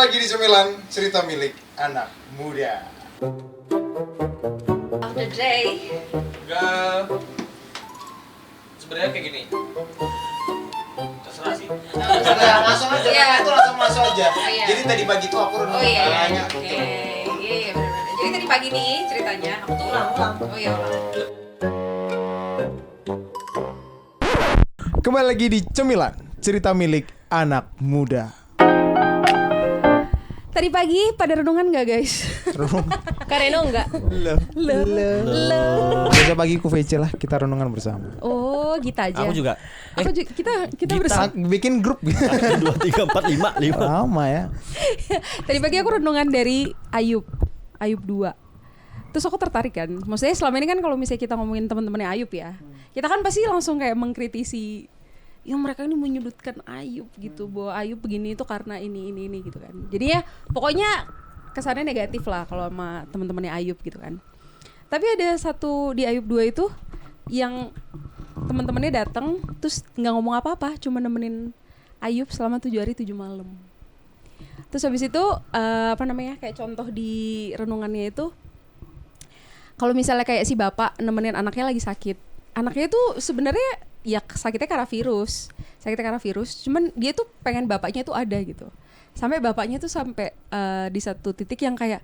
lagi di Cemilan, cerita milik anak muda. Of the day. Enggak. Sebenarnya kayak gini. Terserah sih. Langsung aja, Iya. itu langsung masuk aja. Iya. Jadi tadi pagi tuh aku renung Oh iya, tanya oke. gitu. Iya, benar-benar. Jadi tadi pagi nih ceritanya, aku tuh ulang. Oh iya, ulang. Kembali lagi di Cemilan, cerita milik anak muda. Tadi pagi pada renungan gak guys? Kareno enggak? Biasa pagi ku VC lah, kita renungan bersama. Oh gitu aja. Aku juga. Kita bersama. Bikin grup gitu. 1, 2, 3, 4, 5. Lama ya. Tadi pagi aku renungan dari Ayub 2. Terus aku tertarik kan. Maksudnya selama ini kan kalau misalnya kita ngomongin teman-temannya Ayub ya, kita kan pasti langsung kayak mengkritisi yang mereka ini menyudutkan Ayub gitu, bahwa Ayub begini itu karena ini gitu kan. Jadi ya pokoknya kesannya negatif lah kalau sama teman-temannya Ayub gitu kan. Tapi ada satu di Ayub 2 itu yang teman-temannya datang terus nggak ngomong apa-apa, cuma nemenin Ayub selama 7 hari 7 malam. Terus habis itu kayak contoh di renungannya itu, kalau misalnya kayak si bapak nemenin anaknya lagi sakit, anaknya itu sebenarnya ya sakitnya karena virus, cuman dia tuh pengen bapaknya tuh ada gitu. Sampai bapaknya tuh sampai di satu titik yang kayak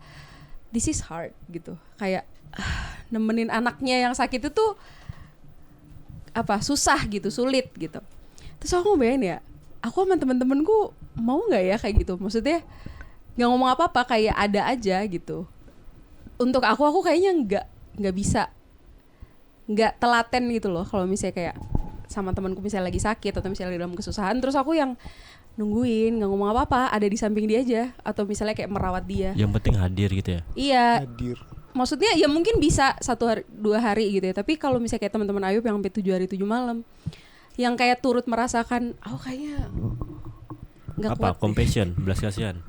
this is hard gitu, kayak nemenin anaknya yang sakit itu tuh susah gitu, sulit gitu. Terus aku ngebayangin ya, aku sama temen-temenku mau nggak ya kayak gitu, maksudnya nggak ngomong apa-apa, kayak ada aja gitu. Untuk aku kayaknya nggak bisa, nggak telaten gitu loh kalau misalnya kayak sama temanku misalnya lagi sakit atau misalnya dalam kesusahan, terus aku yang nungguin nggak ngomong apa-apa, ada di samping dia aja, atau misalnya kayak merawat dia. Yang penting hadir gitu ya. Iya. Hadir. Maksudnya ya mungkin bisa 1 hari 2 hari gitu ya, tapi kalau misalnya kayak teman-teman Ayub yang sampai 7 hari 7 malam, yang kayak turut merasakan, kayaknya nggak kuat. Apa? Compassion, belas kasihan.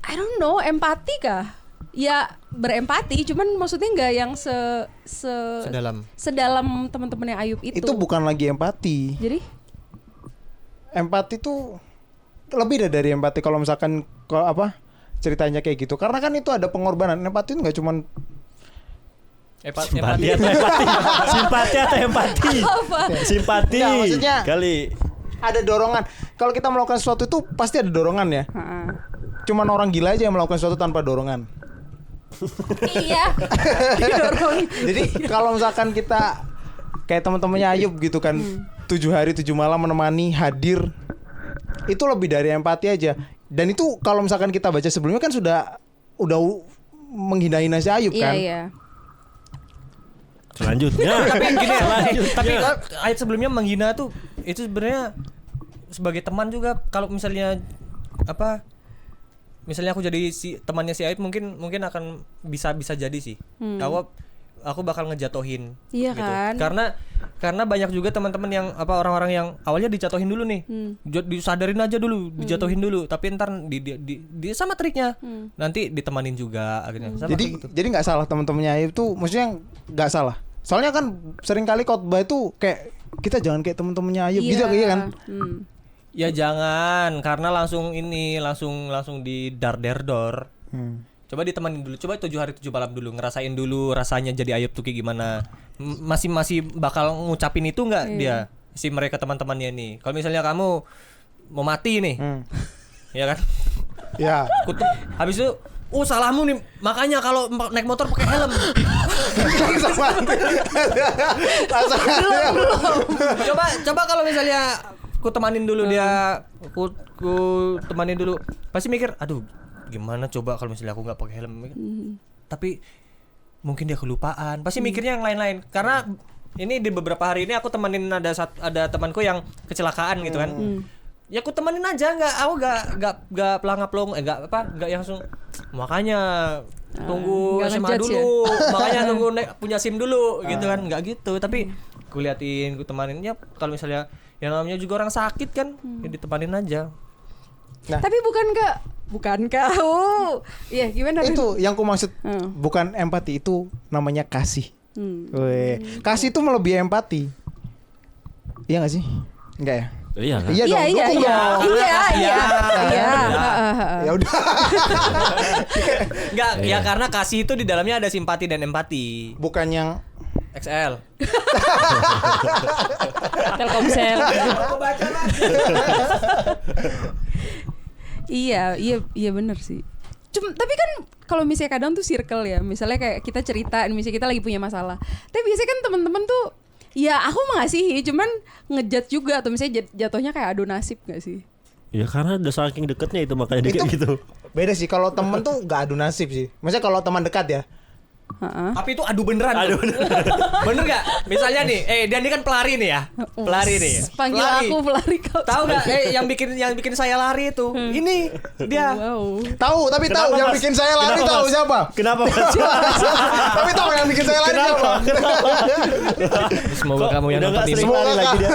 I don't know, empati kah? Ya berempati, cuman maksudnya nggak yang sedalam teman-temannya Ayub itu. Itu bukan lagi empati. Jadi Empati tuh lebih dari empati kalau misalkan ceritanya kayak gitu. Karena kan itu ada pengorbanan. Empati itu nggak cuman Simpati atau empati? Simpati atau empati? Simpati. Nggak, maksudnya kali. ada dorongan. Kalau kita melakukan sesuatu itu pasti ada dorongan ya. Cuman orang gila aja yang melakukan sesuatu tanpa dorongan. iya. Jadi kalau misalkan kita kayak teman-temannya Ayub gitu kan, 7 hari 7 malam menemani, hadir, itu lebih dari empati aja. Dan itu kalau misalkan kita baca sebelumnya kan udah menghina-hina si Ayub kan. Iya. Selanjutnya. Tapi gini ya, tapi ayat sebelumnya menghina tuh itu sebenarnya sebagai teman juga. Kalau misalnya misalnya aku jadi si temannya si Aib, mungkin akan bisa jadi sih. Aku bakal ngejatohin. Iya gitu. kan? Karena banyak juga teman-teman yang orang-orang yang awalnya dijatohin dulu nih. Disadarin aja dulu, dijatohin dulu, tapi ntar di sama triknya. Nanti ditemanin juga akhirnya. Sama gitu. Jadi nggak salah teman-temannya Ayub tuh, maksudnya nggak salah. Soalnya kan sering kali khotbah itu kayak kita jangan kayak teman-temannya Ayub gitu kan. Ya jangan, karena langsung di dar-der-dor. Coba ditemanin dulu, coba 7 hari 7 malam dulu, ngerasain dulu rasanya jadi Ayub tuh kayak gimana. Masih bakal ngucapin itu nggak dia, si mereka teman-temannya nih. Kalau misalnya kamu mau mati nih, ya kan? Ya. Habis itu, salahmu nih, makanya kalau naik motor pakai helm. Coba kalau misalnya ku temanin dulu dia, ku temanin dulu, pasti mikir, aduh gimana coba kalau misalnya aku nggak pakai helm. Tapi mungkin dia kelupaan, pasti mikirnya yang lain-lain. Karena ini di beberapa hari ini aku temenin ada temanku yang kecelakaan gitu kan. Ya aku temenin aja, aku nggak pelangap-pelong, nggak langsung. Makanya tunggu SMA dulu, makanya tunggu punya SIM dulu gitu kan, nggak gitu. Tapi ku liatin, ku temanin. Ya kalau misalnya yang namanya juga orang sakit kan, ya ditemanin aja. Nah. Tapi bukankah? Iya, gimana? Itu yang ku maksud, bukan empati, itu namanya kasih. Kasih itu melebihi empati. Iya nggak sih? Enggak ya? Iya kan? Iya dong. Iya. Ya udah. Enggak, ya karena kasih itu di dalamnya ada simpati dan empati. Bukan yang XL. Telkomsel. Iya bener sih. Tapi kan kalau misalnya kadang tuh circle ya, misalnya kayak kita cerita, misalnya kita lagi punya masalah. Tapi biasanya kan teman-teman tuh, ya aku mengasihi, cuman ngejat juga atau misalnya jatuhnya kayak adu nasib gak sih? Ya karena udah saking deketnya itu makanya dia kayak gitu. beda sih kalau temen tuh nggak adu nasib sih. Maksudnya kalau teman dekat ya. Tapi itu adu beneran. Bener gak? Misalnya nih, dia ini kan pelari nih ya. Pelari nih. Panggil aku pelari kau. Tahu gak? Yang bikin saya lari itu. Ini dia. Wow. Tahu, tapi tahu Kenapa, yang Mas? bikin saya lari Kenapa, tahu Mas? siapa? Kenapa Mas? Tapi tahu yang bikin saya lari siapa? Semoga kamu yang udah nonton nggak ini. sering lari lagi dia.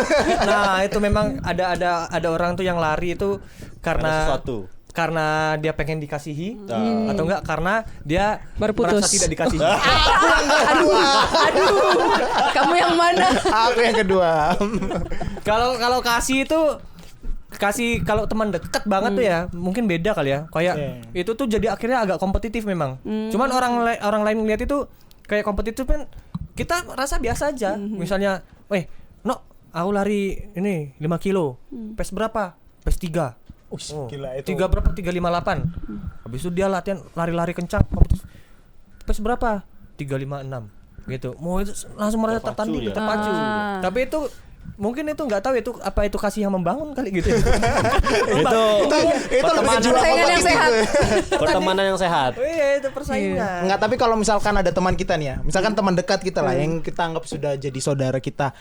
Nah, itu memang ada orang tuh yang lari itu Karena karena sesuatu. karena dia pengen dikasihi atau enggak karena dia Baru putus. merasa tidak dikasihi. Aduh, kamu yang mana? Aku yang kedua. Kalau kasih itu kalau teman dekat banget tuh ya mungkin beda kali ya. Kayak itu tuh jadi akhirnya agak kompetitif memang. Cuman orang lain ngeliat itu kayak kompetitif kan kita rasa biasa aja. Misalnya, "No, aku lari ini 5 kilo. Pace berapa? Pace 3." Gila itu. 3 berapa? 358. Habis itu dia latihan lari-lari kencang. Pace berapa? 356. Gitu. Mau itu langsung merasa tertanding, ya? terpacu. Tapi itu mungkin itu nggak tahu itu apa itu kasih yang membangun kali gitu. Itu Itu lebih kejuaraan Persaingan yang kompetitif. sehat. pertemanan yang sehat. Oh iya itu persaingan. Enggak, tapi kalau misalkan ada teman kita nih ya, misalkan teman dekat kita lah yang kita anggap sudah jadi saudara kita.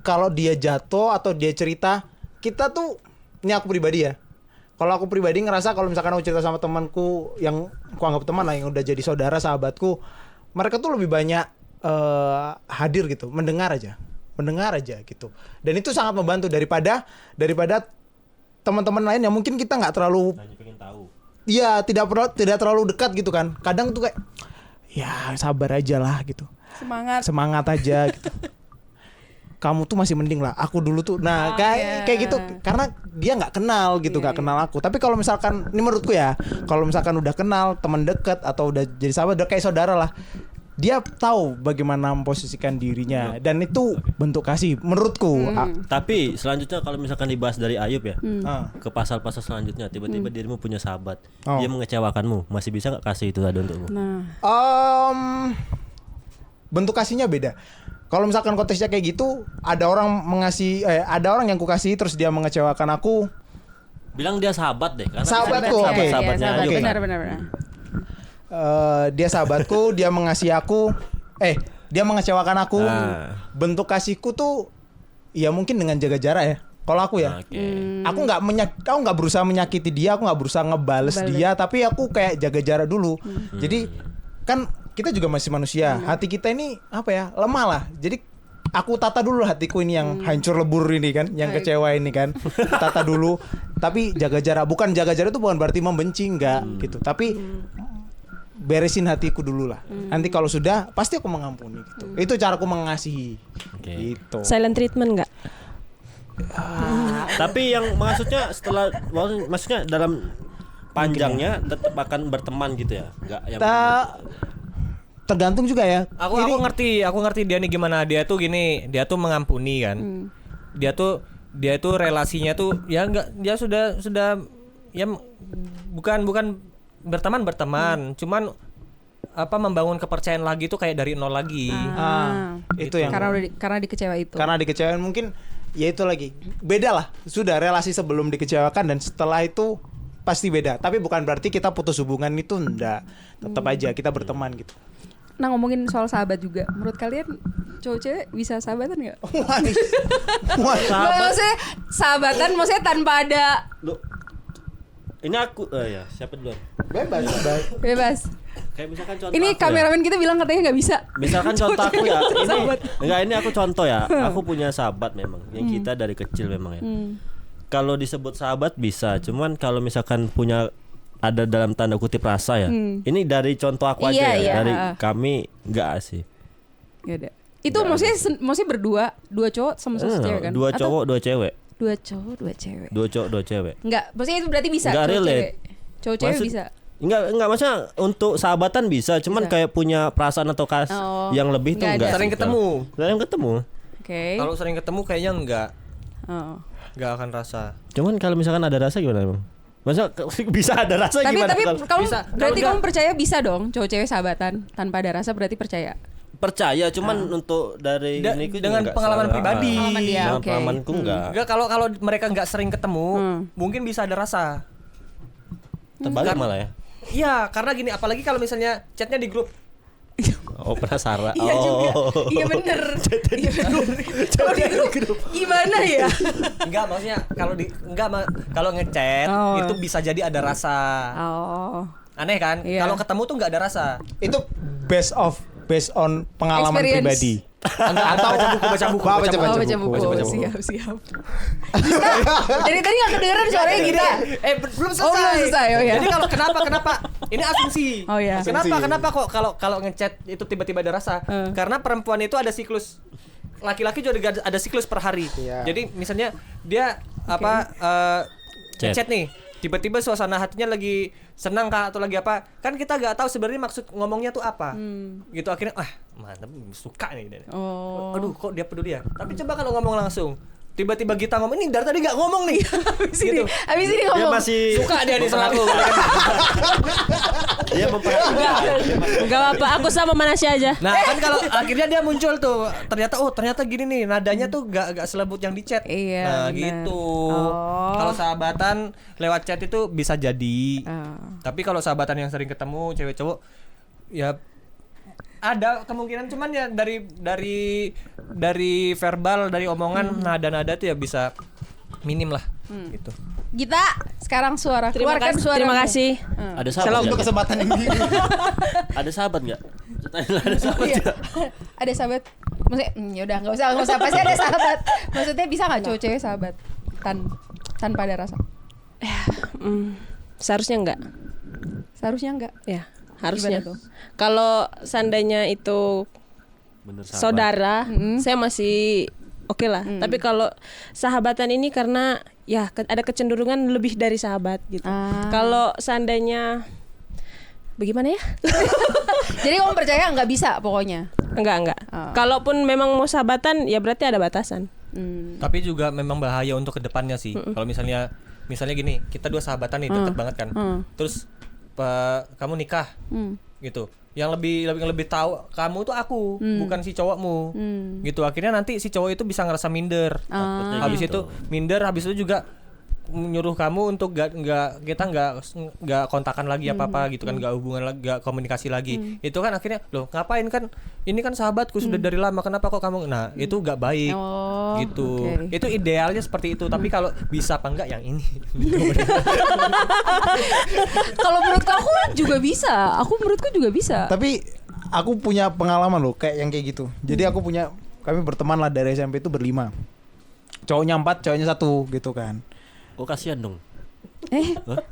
Kalau dia jatuh atau dia cerita, kita tuh ini aku pribadi ya. Kalau aku pribadi ngerasa kalau misalkan aku cerita sama temanku yang aku anggap teman lah yang udah jadi saudara, sahabatku, mereka tuh lebih banyak hadir gitu, mendengar aja gitu. Dan itu sangat membantu daripada teman-teman lain yang mungkin kita nggak terlalu Hanya pengen tahu. iya tidak terlalu dekat gitu kan. Kadang tuh kayak ya sabar aja lah gitu. Semangat aja gitu. Kamu tuh masih mending lah. Aku dulu tuh. Nah, kayak gitu karena dia nggak kenal gitu, nggak kenal aku. Tapi kalau misalkan ini menurutku ya, kalau misalkan udah kenal, teman dekat atau udah jadi sahabat, udah kayak saudara lah. Dia tahu bagaimana memposisikan dirinya dan itu bentuk kasih menurutku. Tapi selanjutnya kalau misalkan dibahas dari Ayub ya, Ah. ke pasal-pasal selanjutnya tiba-tiba dirimu punya sahabat, Oh. dia mengecewakanmu, masih bisa nggak kasih itu tadi untukmu? Nah, Bentuk kasihnya beda. Kalau misalkan konteksnya kayak gitu, ada orang yang kukasihi terus dia mengecewakan aku. Bilang dia sahabat deh, karena Sahabatku, misalnya oke. sahabat-sahabatnya sahabat. Ayub kan. Benar. Dia sahabatku, dia mengasihi aku. Dia mengecewakan aku. Nah. Bentuk kasihku tuh, ya mungkin dengan jaga jarak ya. Kalau aku ya, Oke. aku nggak berusaha menyakiti dia, aku nggak berusaha ngebales dia, tapi aku kayak jaga jarak dulu. Jadi kan kita juga masih manusia, hati kita ini apa ya, lemah lah. Jadi aku tata dulu hatiku ini yang hancur lebur ini kan, yang kecewa ini kan, tata dulu. Tapi jaga jarak, jaga jarak itu bukan berarti membenci, enggak gitu. Tapi beresin hatiku dulu lah. Nanti kalau sudah, pasti aku mengampuni gitu. Itu caraku mengasihi. Oke. Gitu. Silent treatment nggak? Tapi yang maksudnya dalam panjangnya tetap akan berteman gitu ya, nggak yang Tergantung juga ya. Aku ngerti dia nih gimana. Dia tuh gini, dia tuh mengampuni kan. Dia tuh relasinya tuh ya enggak, dia sudah ya bukan berteman, cuman apa membangun kepercayaan lagi tuh kayak dari nol lagi. Itu yang Karena dikecewa itu. karena dikecewakan mungkin ya itu lagi. Beda lah. Sudah relasi sebelum dikecewakan dan setelah itu pasti beda. Tapi bukan berarti kita putus hubungan itu enggak. Tetap aja kita berteman gitu. Nah, ngomongin soal sahabat juga. Menurut kalian cowok cewek bisa sahabatan nggak? Maksudnya sahabatan, maksudnya tanpa ada Loh, ini aku ya siapa duluan? bebas. Kayak misalkan contoh Ini aku kameramen kita bilang katanya nggak bisa. Misalkan contoh aku ya, Sahabat. ini aku contoh ya. Aku punya sahabat memang, yang kita dari kecil memang ya. Kalau disebut sahabat bisa, cuman kalau misalkan punya ada dalam tanda kutip rasa ya. Ini dari contoh aku aja Iya, ya, dari iya. kami enggak sih. Ya udah. Itu maksudnya berdua, dua cowok sama satu cewek kan? Dua Atau cowok, dua cewek. dua cowok, dua cewek. Dua cowok, dua cewek. Enggak, maksudnya itu berarti bisa Enggak cowok relate. cewek. Cowok-cewek Maksud- bisa. Enggak maksudnya untuk sahabatan bisa, cuman Bisa. kayak punya perasaan atau Oh, yang lebih tuh nggak enggak. ada. Sering ketemu. Sering ketemu. Oke. Kalau sering ketemu kayaknya Oh. enggak akan rasa. Cuman kalau misalkan ada rasa gimana emang? Masa bisa ada rasa Tapi gimana? tapi Kalau- kamu Bisa. berarti Kalau kamu percaya bisa dong cowok-cewek sahabatan tanpa ada rasa berarti percaya. percaya, cuman untuk dari ini ku juga dengan enggak pengalaman selalu. pribadi. Pengalaman dia, Dengan oke. pengalamanku enggak. Enggak, kalau mereka enggak sering ketemu, mungkin bisa ada rasa. Terbalik malah ya. Iya, karena gini, apalagi kalau misalnya chatnya di grup. Oh, penasaran. Iya juga. Iya bener. Iya bener. Kalau di grup gimana ya? Enggak, maksudnya kalau ngechat Oh. itu bisa jadi ada rasa. Oh. Aneh kan? Iya. Kalau ketemu tuh enggak ada rasa. Itu based on pengalaman Experience. pribadi. Atau baca buku. Baca Oh, buku. baca buku. Baca buku. Siap. Dari tadi nggak kedengeran suaranya Gini, kita. belum selesai. Oh, belum selesai, oh ya. Jadi kalau kenapa? Ini asumsi. Oh, ya. Kenapa kok kalau ngechat itu tiba-tiba ada rasa? Karena perempuan itu ada siklus. Laki-laki juga ada siklus per hari. Iya. Jadi misalnya dia ngechat nih, tiba-tiba suasana hatinya lagi senang kah atau lagi apa? Kan kita nggak tahu sebenarnya maksud ngomongnya tuh apa. Gitu akhirnya mantap, suka nih. Oh. Aduh, kok dia peduli ya? Tapi coba kalau ngomong langsung. Tiba-tiba kita ngomong, ini dari tadi nggak ngomong nih. Gitu. Habis ini Dia ngomong. masih Suka dia nih sama aku. dia memperhatikan. Enggak apa-apa, aku sama Manasya aja. Nah, kan kalau akhirnya dia muncul tuh, ternyata gini nih, nadanya tuh gak selembut yang di chat. Iya, Nah, benar. gitu. Oh. Kalau sahabatan lewat chat itu bisa jadi. Oh. Tapi kalau sahabatan yang sering ketemu cewek cowok ya ada kemungkinan, cuman ya dari verbal, dari omongan, nada-nada tuh ya bisa minim lah gitu. Gita, sekarang suara. Terima Keluarkan kasih. suara. Terima kasih. Ada sahabat. Untuk nggak? kesempatan ini. Ada sahabat enggak? Ada sahabat. Iya. nggak? Ada sahabat. Maksudnya ya udah nggak usah pasti ada sahabat. Maksudnya bisa nggak cowok-cewek sahabat tanpa ada rasa? Seharusnya enggak. Seharusnya enggak. Ya, harusnya. Gimana tuh? Kalau seandainya itu Bener sahabat. saudara, saya masih oke lah. Tapi kalau sahabatan ini karena ya ada kecenderungan lebih dari sahabat gitu. Kalau seandainya bagaimana ya? Jadi kamu percaya nggak bisa pokoknya? Enggak. Kalaupun memang mau sahabatan ya berarti ada batasan. Tapi juga memang bahaya untuk kedepannya sih. Kalau misalnya gini, kita dua sahabatan nih dekat banget kan. Terus kamu nikah, gitu. Yang lebih tahu kamu tuh aku, bukan si cowokmu, gitu. Akhirnya nanti si cowok itu bisa ngerasa minder. Habis itu minder, habis itu juga nyuruh kamu untuk kita nggak kontakan lagi apa gitu kan, nggak hubungan lagi, nggak komunikasi lagi. Itu kan akhirnya loh, ngapain kan, ini kan sahabatku sudah dari lama, kenapa kok kamu, nah itu nggak baik. Oh, Gitu. oke. Itu idealnya seperti itu, tapi kalau bisa apa enggak yang ini. Kalau menurut aku juga bisa. Menurutku juga bisa. Tapi aku punya pengalaman loh kayak yang kayak gitu. Jadi kami berteman lah dari SMP itu berlima. Cowoknya 4, cowoknya 1 gitu kan. Oh, kasihan dong.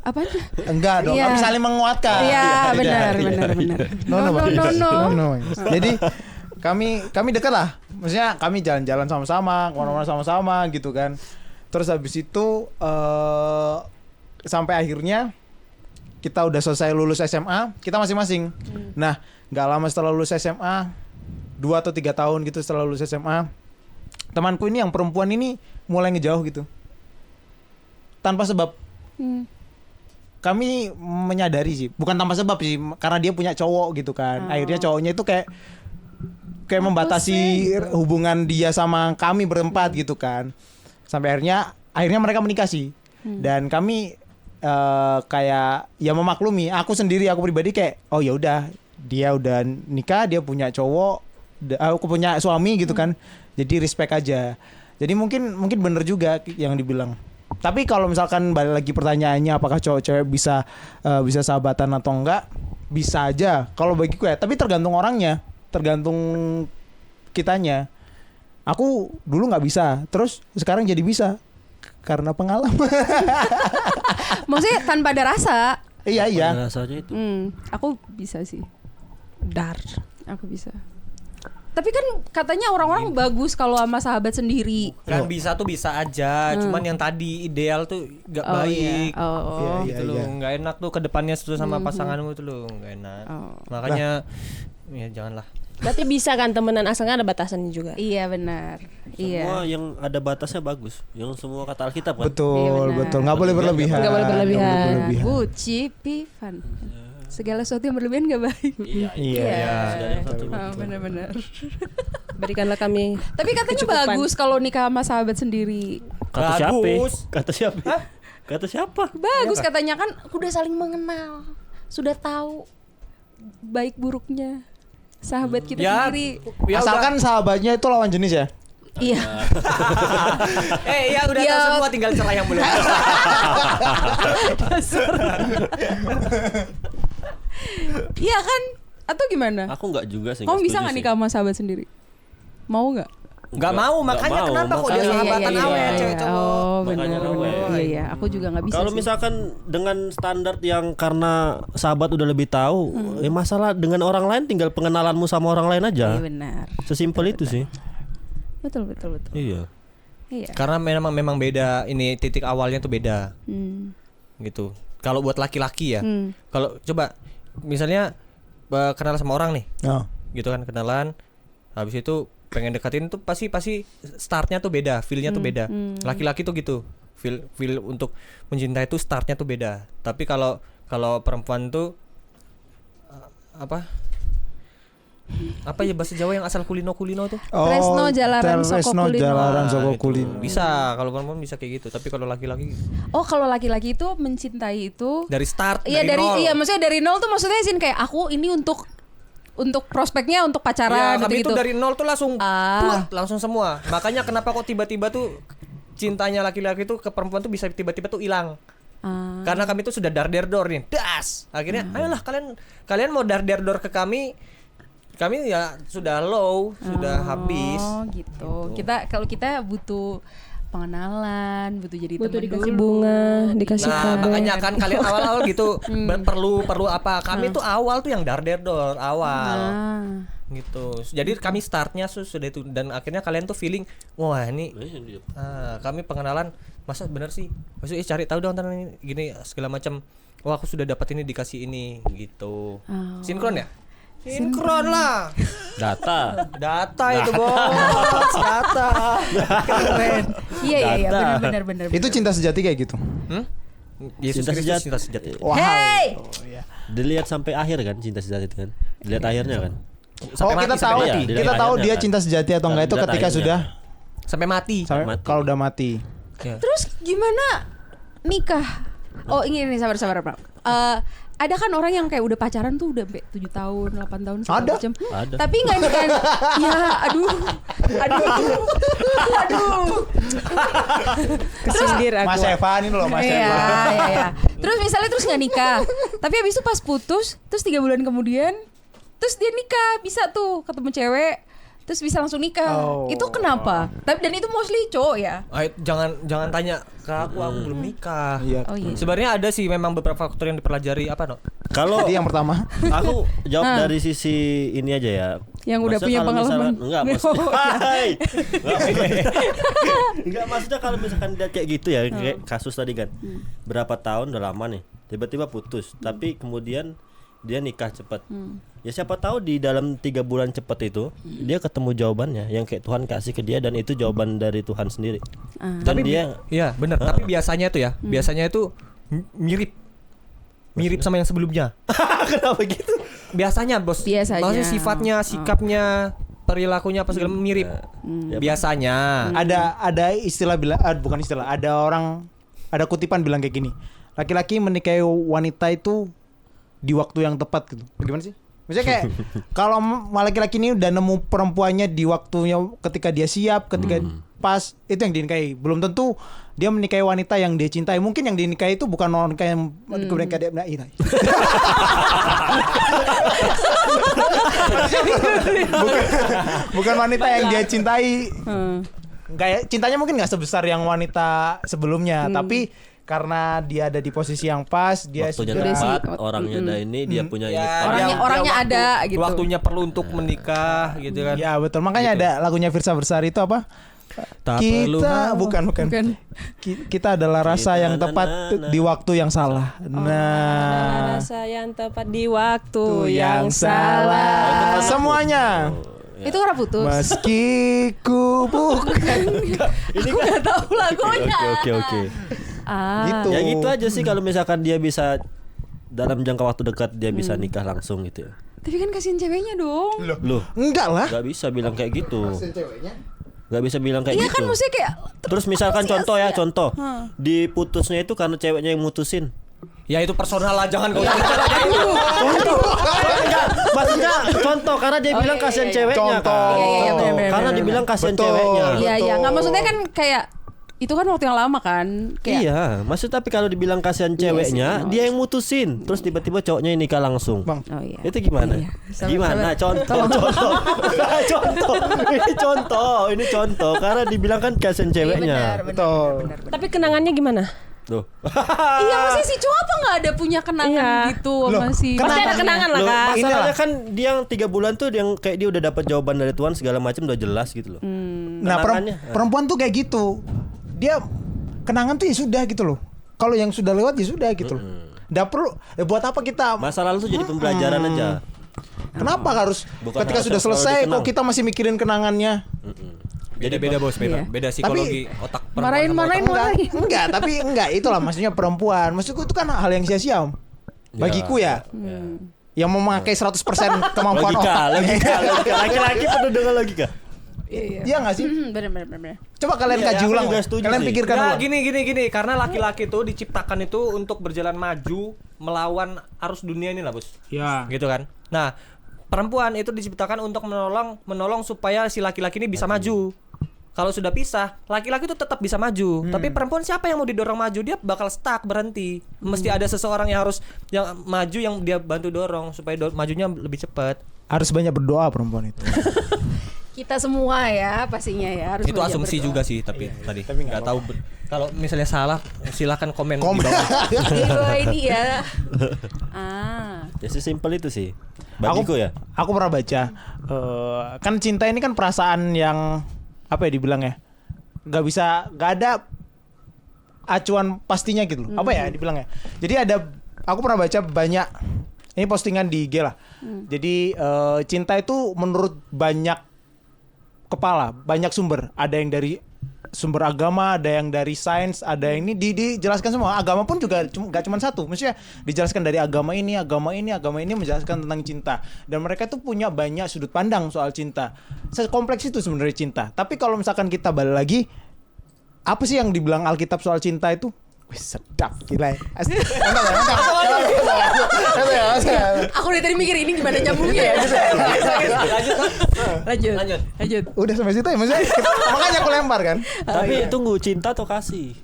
Apa? Enggak dong, Iya. kami saling menguatkan. Iya, benar. No, No. Bang. Jadi kami dekat lah. Maksudnya kami jalan-jalan sama-sama, kemana-mana sama-sama gitu kan. Terus habis itu sampai akhirnya kita udah selesai lulus SMA, kita masing-masing. Nah, nggak lama setelah lulus SMA, 2 atau 3 tahun gitu setelah lulus SMA, temanku ini yang perempuan ini mulai ngejauh gitu. Tanpa sebab. Kami menyadari sih, bukan tanpa sebab sih, karena dia punya cowok gitu kan. Akhirnya cowoknya itu kayak membatasi hubungan dia sama kami berempat gitu kan. Sampai akhirnya mereka menikah sih. Dan kami kayak ya memaklumi. Aku pribadi kayak oh ya udah, dia udah nikah, dia punya cowok, aku punya suami gitu kan. Jadi respect aja. Jadi mungkin bener juga yang dibilang. Tapi kalau misalkan balik lagi pertanyaannya apakah cowok-cewek bisa sahabatan atau enggak, bisa aja kalau bagiku ya. Tapi tergantung orangnya, tergantung kitanya. Aku dulu nggak bisa, terus sekarang jadi bisa karena pengalaman. Maksudnya tanpa ada rasa. Iya. Rasanya itu. Aku bisa sih. Dar. Aku bisa. Tapi kan katanya orang-orang bagus kalau sama sahabat sendiri. Kan bisa tuh bisa aja, cuman yang tadi ideal tuh gak baik. Iya. Oh. Gitu loh, nggak enak tuh kedepannya sama pasanganmu tuh loh, nggak enak. Makanya ya janganlah. Berarti bisa kan temenan asalkan ada batasannya juga. Iya benar. Semua Iya. yang ada batasnya bagus. Yang semua kata Alkitab kan. Betul, Iya, benar. betul. Nggak boleh berlebihan. Nggak boleh berlebihan. Buci Pifan. Segala sesuatu yang berlebihan gak baik. Iya. Iya. Segala yang satu. Benar-benar. Berikanlah kami. Tapi katanya kecukupan. bagus kalau nikah sama sahabat sendiri. Kata siapa? Bagus. Kata siapa? Kata siapa? Bagus katanya kan udah saling mengenal, sudah tahu baik buruknya sahabat kita Ya, sendiri. ya Asalkan sahabatnya itu lawan jenis ya. Iya. ya udah Ya. tahu semua, tinggal cerai yang belum. Iya kan? Atau gimana? Aku enggak juga sih. Kamu nggak bisa setuju nggak sih. nikah sama sahabat sendiri? Mau nggak? Nggak mau, makanya mau, kenapa kok dia makanya. sahabatan iya, awet iya, cewek cowok. Oh Makanya benar. awet. Iya, aku juga nggak bisa. Kalau sih. misalkan dengan standar yang karena sahabat udah lebih tahu, ya masalah dengan orang lain tinggal pengenalanmu sama orang lain aja. Iya benar. Sesimpel itu sih. Betul. Iya. Iya. Karena memang beda, ini titik awalnya tuh beda Hmm. gitu. Kalau buat laki-laki ya, Hmm. kalau coba misalnya kenal sama orang nih, Oh. gitu kan, kenalan, habis itu pengen deketin tuh pasti startnya tuh beda, feelnya tuh beda. Laki-laki tuh gitu, feel untuk mencintai tuh startnya tuh beda. Tapi kalau perempuan tuh apa ya bahasa Jawa yang asal kulino tuh? Tresno jalaran soko Tresno kulino. jalaran Nah, soko gitu. kulino. Bisa, kalau perempuan bisa kayak gitu. Tapi kalau laki-laki Oh kalau laki-laki itu mencintai itu. dari start, Iya dari nol. iya maksudnya dari nol tuh maksudnya Zin kayak aku ini untuk prospeknya untuk pacaran Iya, kami gitu. itu dari nol tuh langsung Ah. puas, langsung semua. Makanya kenapa kok tiba-tiba tuh cintanya laki-laki tuh ke perempuan tuh bisa tiba-tiba tuh hilang. Ah. Karena kami tuh sudah dar-der-dor nih. Das. Akhirnya ayolah kalian mau dar-der-dor ke kami ya sudah low, sudah habis. Oh gitu. Kalau kita butuh pengenalan, butuh jadi Butuh teman dikasih dulu. bunga, dikasih Nah, kado. makanya kan kalian awal-awal gitu perlu apa? Kami tuh awal tuh yang dar-der-dor awal. Ah. Gitu. Jadi kami startnya sudah itu, dan akhirnya kalian tuh feeling, wah ini kami pengenalan, masa bener sih, maksudnya cari tahu dong tentang ini gini segala macam. Wah aku sudah dapat ini, dikasih ini gitu. Oh. Sinkron ya? Sinkron lah. Data. Data itu bos, data. Keren. Iya Data. benar. Itu cinta sejati kayak gitu. Yesus Cinta Kristus sejati. cinta sejati. Wow. Hey! Dilihat sampai akhir kan cinta sejati itu kan. Dilihat akhirnya kan. Oh, kita tahu, mati. Iya, kita tahu akhirnya dia kan. cinta sejati atau enggak itu Dilihat ketika akhirnya. sudah Sampai mati. Mati. kalau udah mati. Ya. Terus gimana nikah? Oh ini sabar Pak. Ada kan orang yang kayak udah pacaran tuh udah 7 tahun, 8 tahun segala Ada. macam. Ada. Tapi enggak nikah. Ya, aduh. Kesindir aku. Mas Evan ini loh, Mas Iya, Evan. iya. Terus misalnya terus nggak nikah. Tapi habis itu pas putus, terus 3 bulan kemudian terus dia nikah, bisa tuh ketemu cewek, terus bisa langsung nikah. Oh. Itu kenapa? Tapi dan itu mostly cowok ya. Ayo, jangan tanya ke aku belum nikah. Iya. Oh iya. Sebenarnya ada sih memang beberapa faktor yang dipelajari apa no? Kalau Jadi yang pertama, aku jawab dari sisi ini aja ya. Yang udah Maksudnya punya kalau pengalaman. misalkan- Enggak, maksudnya. Oh, iya. Hai. Enggak, maksudnya kalau misalkan dia kayak gitu ya, kayak kasus tadi kan. Berapa tahun udah lama nih, tiba-tiba putus, tapi kemudian dia nikah cepat. Ya siapa tahu di dalam 3 bulan cepat itu dia ketemu jawabannya yang kayak Tuhan kasih ke dia, dan itu jawaban dari Tuhan sendiri. Dan Tapi dia iya benar. Tapi biasanya itu ya, biasanya itu mirip sama yang sebelumnya. kenapa gitu? Biasanya bos. Biasanya. Maksudnya sifatnya, sikapnya, perilakunya apa segala mirip. Biasanya. ada istilah bukan istilah, ada kutipan bilang kayak gini. Laki-laki menikahi wanita itu di waktu yang tepat gitu. Bagaimana sih? Maksudnya kayak kalau laki-laki ini udah nemu perempuannya di waktunya, ketika dia siap, ketika pas, itu yang dinikahi. Belum tentu dia menikahi wanita yang dia cintai. Mungkin yang dinikahi itu bukan wanita yang kemudian kayak dia bukan wanita yang dia cintai. Kayak cintanya mungkin nggak sebesar yang wanita sebelumnya, tapi karena dia ada di posisi yang pas, dia Waktunya sudah tepat, orangnya ada ini, dia punya ini. Orangnya ada gitu. Waktunya perlu untuk menikah gitu kan. Ya betul, makanya ada lagunya Firsa Bersari itu apa? Tak perlu Kita bukan. Kita adalah rasa yang tepat di waktu yang salah. Ada Nah, rasa yang tepat di waktu tuh yang salah. Semuanya. Itu karena putus. Meski ku bukan. Aku nggak tahu lagunya. Oke. Ah. Gitu. Ya gitu aja sih kalau misalkan dia bisa dalam jangka waktu dekat dia bisa nikah langsung gitu ya. Tapi kan kasihin ceweknya dong. Loh, Enggak lah. nggak bisa bilang kayak gitu. Nggak bisa bilang kayak Iya gitu. kan maksudnya kayak Terus misalkan contoh ya, contoh. Hah. Diputusnya itu karena ceweknya yang mutusin. Ya itu personal lah, jangan kau Enggak, maksudnya contoh karena dia bilang kasihan ceweknya Contoh. kan. Iya, iya, Contoh. bener, Karena bener, dibilang kasihan Betul. ceweknya. Iya iya nggak maksudnya kan kayak itu kan waktu yang lama kan. Kayak Iya, maksud tapi kalau dibilang kasihan ceweknya, dia yang mutusin, terus tiba-tiba cowoknya yang nikah langsung. Bang. Oh iya. Itu gimana? Iya. Sabar, Gimana? sabar. Contoh. Ini contoh. Karena dibilang kan kasihan ceweknya. Betul. Tapi kenangannya gimana? Tuh. Iya masih si cowok apa nggak ada punya kenangan Iya. gitu Loh, sama si Pasti ada kenangan lah Loh, kan. masalahnya kan dia yang 3 bulan tuh yang kayak dia udah dapat jawaban dari Tuhan segala macam udah jelas gitu loh. Nah, Kenangannya. perempuan tuh kayak gitu. Dia kenangan tuh ya sudah gitu loh. Kalau yang sudah lewat ya sudah gitu loh. Nggak perlu. Buat apa kita? Masa lalu tuh jadi pembelajaran aja. Kenapa harus Bukan ketika harus sudah selalu selesai dikenang. kok kita masih mikirin kenangannya? beda bos, Iya. beda psikologi otak perempuan Marahin, sama marahin, otak- marahin. Enggak, tapi enggak itulah maksudnya perempuan. Maksudku itu kan hal yang sia-sia. Om. Bagiku ya. Yang memakai 100% kemampuan otak. Logika. Laki-laki penuh dengan logika. Iya enggak sih? Bener. Coba kalian Iya, kaji aku ulang. juga setuju Kalian sih. pikirkan Nggak, ulang. gini karena laki-laki itu diciptakan itu untuk berjalan maju melawan arus dunia ini lah bos. Ya. Gitu kan. Nah perempuan itu diciptakan untuk menolong supaya si laki-laki ini bisa maju. Kalau sudah pisah, laki-laki itu tetap bisa maju. Tapi perempuan siapa yang mau didorong maju? Dia bakal stuck, berhenti. Mesti ada seseorang yang harus yang maju, yang dia bantu dorong supaya majunya lebih cepat. Harus banyak berdoa perempuan itu. Kita semua ya pastinya ya harus Itu banyak asumsi berdoa. juga sih tapi tadi tapi nggak nggak tahu kalau misalnya salah silakan komen, Komen. di bawah. Di bawah ini ya. Ah. Ya sesimpel itu sih. Bagiku ya. Aku pernah baca kan cinta ini kan perasaan yang apa ya dibilang ya? Nggak ada acuan pastinya gitu loh. Apa ya dibilang ya? Jadi aku pernah baca banyak ini postingan di IG lah. Jadi cinta itu menurut banyak kepala, banyak sumber. Ada yang dari sumber agama, ada yang dari sains, ada yang ini dijelaskan semua. Agama pun juga gak cuma satu. Maksudnya dijelaskan dari agama ini menjelaskan tentang cinta. Dan mereka tuh punya banyak sudut pandang soal cinta. Sekompleks itu sebenarnya cinta. Tapi kalau misalkan kita balik lagi, apa sih yang dibilang Alkitab soal cinta itu? Wih, sedap gila ya. Aku dari tadi mikir ini gimana nyambungnya ya. Lanjut. Udah sampai situ ya maksudnya. Makanya aku lempar kan. Tapi tunggu, cinta atau kasih?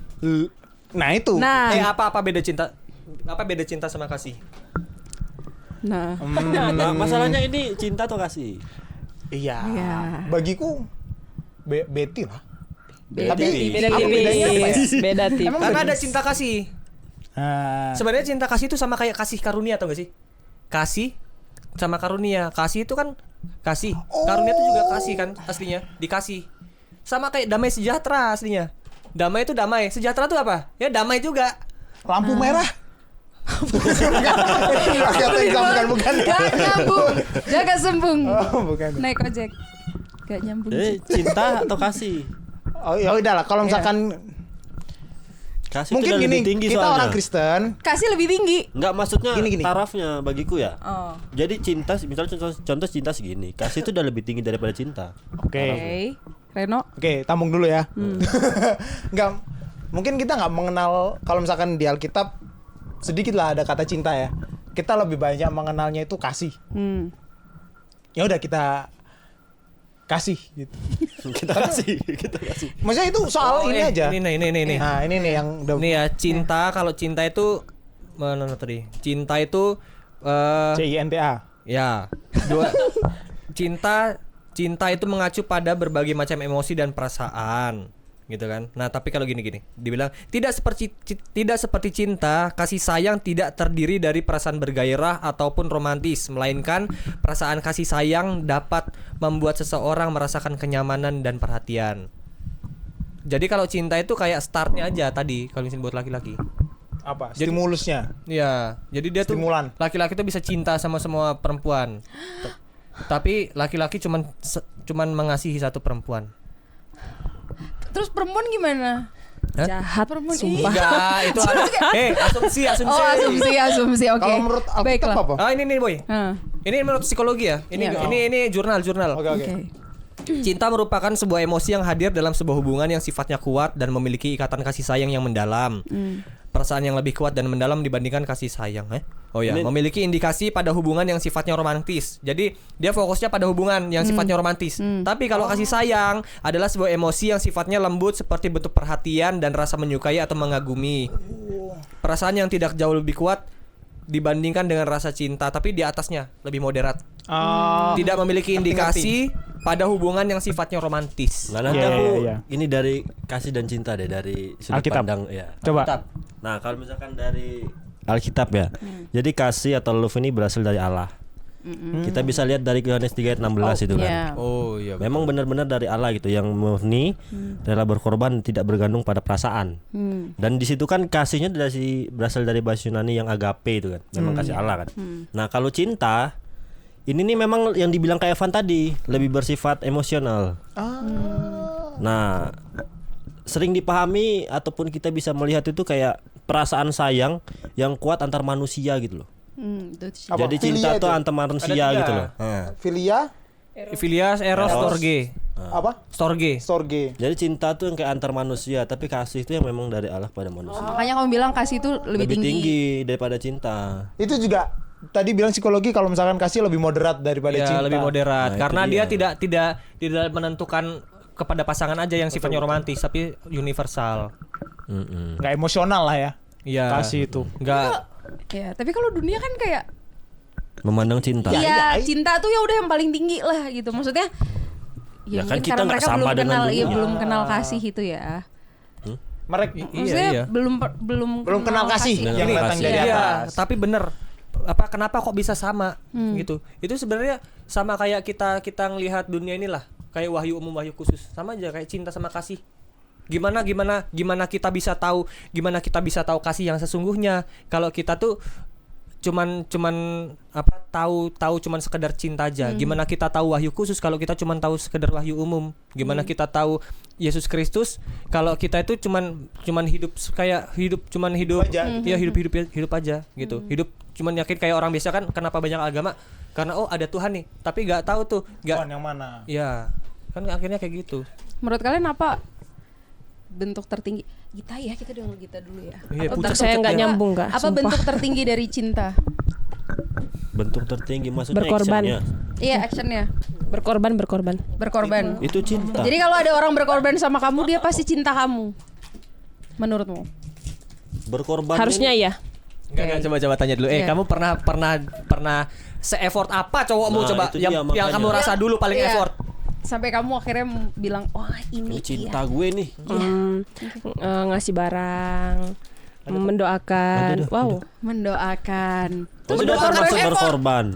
Nah itu. Nah, apa beda cinta? Apa beda cinta sama kasih? nah. Nah, masalahnya ini cinta atau kasih? Iya. Iya. Bagiku Betty lah. Beda Tapi beda apa bedanya apa ya? tipis, beda tipis. Emang Karena beda? ada cinta kasih. Sebenarnya cinta kasih itu sama kayak kasih karunia, tau gak sih? Kasih sama karunia. Kasih itu kan kasih. Karunia itu juga kasih kan aslinya, dikasih. Sama kayak damai sejahtera aslinya. Damai itu damai, sejahtera itu apa? Ya damai juga. Lampu merah. bukan. Gak nyambung. Jaga sembung. Oh, bukan. Naik ojek. Gak nyambung. Cinta atau kasih? Oh ya udahlah kalau misalkan Kasih mungkin itu udah gini, lebih tinggi kita soalnya. orang Kristen. Kasih lebih tinggi. Enggak, maksudnya Gini. tarafnya bagiku ya. Oh. Jadi cinta, misalnya contoh cinta segini, kasih itu udah lebih tinggi daripada cinta. Oke. Reno. Oke, tampung dulu ya. Enggak, mungkin kita nggak mengenal kalau misalkan di Alkitab sedikit lah ada kata cinta ya. Kita lebih banyak mengenalnya itu kasih. Ya udah kita kasih gitu. kita kasih. Maksudnya itu soal ini aja. Ini. Nah, ini nih yang udah Ini ya cinta. Kalau cinta itu mana tadi? Cinta itu CINTA. ya dua. Cinta itu mengacu pada berbagai macam emosi dan perasaan. gitu kan. Nah, tapi kalau gini-gini, dibilang tidak seperti cinta, kasih sayang tidak terdiri dari perasaan bergairah ataupun romantis, melainkan perasaan kasih sayang dapat membuat seseorang merasakan kenyamanan dan perhatian. Jadi kalau cinta itu kayak startnya aja tadi kalau misalnya buat laki-laki. Apa? Stimulusnya. Iya, jadi dia Stimulan. tuh laki-laki tuh bisa cinta sama semua perempuan. Tapi laki-laki cuman mengasihi satu perempuan. Terus perempuan gimana? Jahat, Perempuan sumpah. Enggak, itu ada. asumsi. Oh, asumsi. Oke. Kalau menurut Alkitab Baiklah. apa? Ah, ini nih, Boy. Hah. Ini menurut psikologi ya. Ini jurnal. Oke. Oke. Cinta merupakan sebuah emosi yang hadir dalam sebuah hubungan yang sifatnya kuat dan memiliki ikatan kasih sayang yang mendalam. Perasaan yang lebih kuat dan mendalam dibandingkan kasih sayang. Oh ya, memiliki indikasi pada hubungan yang sifatnya romantis. Jadi dia fokusnya pada hubungan yang sifatnya romantis. Tapi kalau kasih sayang adalah sebuah emosi yang sifatnya lembut seperti bentuk perhatian dan rasa menyukai atau mengagumi. Perasaan yang tidak jauh lebih kuat dibandingkan dengan rasa cinta, tapi di atasnya lebih moderat. Tidak memiliki indikasi pada hubungan yang sifatnya romantis. Nah, nanti Iya, aku iya. ini dari kasih dan cinta deh, dari sudut Alkitab. pandang ya. Coba. Nah, kalau misalkan dari Alkitab ya. Jadi kasih atau love ini berasal dari Allah. Kita bisa lihat dari Yohanes 3 ayat 16 itu kan. Iya. Oh iya. Memang benar-benar dari Allah gitu yang murni, rela berkorban, tidak bergantung pada perasaan. Dan di situ kan kasihnya berasal dari bahasa Yunani yang agape itu kan. Memang kasih Allah kan. Nah, kalau cinta ini nih memang yang dibilang kayak Evan tadi, lebih bersifat emosional. Nah, sering dipahami ataupun kita bisa melihat itu kayak perasaan sayang yang kuat antar manusia gitu loh. Itu Apa? Jadi cinta Filia tuh itu? antar manusia Ada 3. gitu loh. Filia Filias, Eros, Storge. apa? Storge. Storge. Jadi cinta tuh yang kayak antar manusia, tapi kasih itu yang memang dari Allah pada manusia. Makanya kamu bilang kasih itu lebih tinggi. daripada cinta. Itu juga tadi bilang psikologi kalau misalkan kasih lebih moderat daripada Ya, cinta. lebih moderat. Nah, Karena itu dia dia. tidak menentukan kepada pasangan aja yang sifatnya romantis, tapi universal. Nggak emosional lah ya. Iya. Kasih itu. Enggak. Ya, tapi kalau dunia kan kayak Memandang cinta. iya, cinta tuh ya udah yang paling tinggi lah gitu. Maksudnya Ya ya kan mungkin kita karena nggak mereka sama belum dengan kenal, dunia. ya belum kenal kasih itu ya. Mereka Maksudnya iya. belum kenal kasih Belum yang kenal datang kasih. dari Iya, atas. tapi bener. Kenapa kok bisa sama gitu? Itu sebenarnya sama kayak kita ngelihat dunia inilah, kayak wahyu umum, wahyu khusus. Sama aja kayak cinta sama kasih. Gimana kita bisa tahu kasih yang sesungguhnya kalau kita tuh cuman tahu cuman sekedar cinta aja. Gimana kita tahu wahyu khusus kalau kita cuman tahu sekedar wahyu umum? Gimana kita tahu Yesus Kristus kalau kita itu cuman hidup Aja. ya hidup aja gitu. Hidup cuman yakin kayak orang biasa kan. Kenapa banyak agama? Karena ada Tuhan nih, tapi nggak tahu tuh Tuhan yang mana? ya kan akhirnya kayak gitu. Menurut kalian apa bentuk tertinggi? Kita dengar Gita dulu ya. Iya, Apa pucat bentuk- saya nggak apa- nyambung, Kak, Apa sumpah. bentuk tertinggi dari cinta? Bentuk tertinggi maksudnya Berkorban. actionnya. Iya, actionnya Berkorban. berkorban. Itu cinta. Jadi kalau ada orang berkorban sama kamu, dia pasti cinta kamu. Menurutmu? Berkorban Harusnya ini- ya. Enggak, coba tanya dulu. Iya. Kamu pernah se-effort apa cowokmu Nah, coba itu yang dia makanya. kamu rasa dulu paling Iya. effort? Sampai kamu akhirnya bilang, "Wah, ini Ini cinta iya." gue nih. Ngasih barang, mendoakan. Wow. Mendoakan. Oh, sudah termasuk berkorban.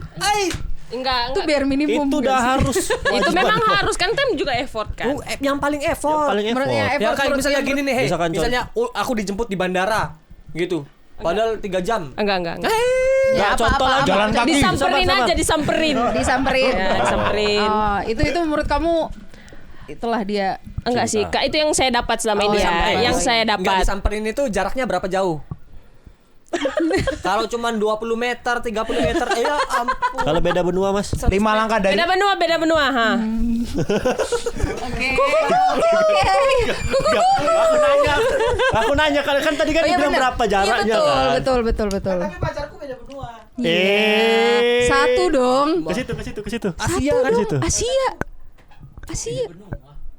Enggak. Itu biar minimum. Itu nggak udah sih? harus. Itu memang harus kan juga effort kan. Yang paling Yang effort. paling Menurutnya effort. effort. Ya kayak misalnya gini nih, Misalkan misalnya aku dijemput di bandara gitu. Padahal 3 jam. Enggak. Ya, Nggak, contoh lah, jalan kaki. Disamperin Sabar. aja, disamperin. Disamperin. Ya, disamperin. Oh, itu menurut kamu itulah dia. Enggak sih, Kak, itu yang saya dapat selama Oh, ini ya. disamperin. Yang saya Enggak, dapat. disamperin itu jaraknya berapa jauh? Kalau cuman 20 meter, 30 meter, ya ampun. Kalau beda benua, Mas. 5 langkah dari Beda benua, ha. Oke. Aku nanya kalian kan tadi kan bilang berapa jaraknya kan. Betul. Tapi pacarku beda benua. Satu dong. Ke situ. Asia kan situ. Asia.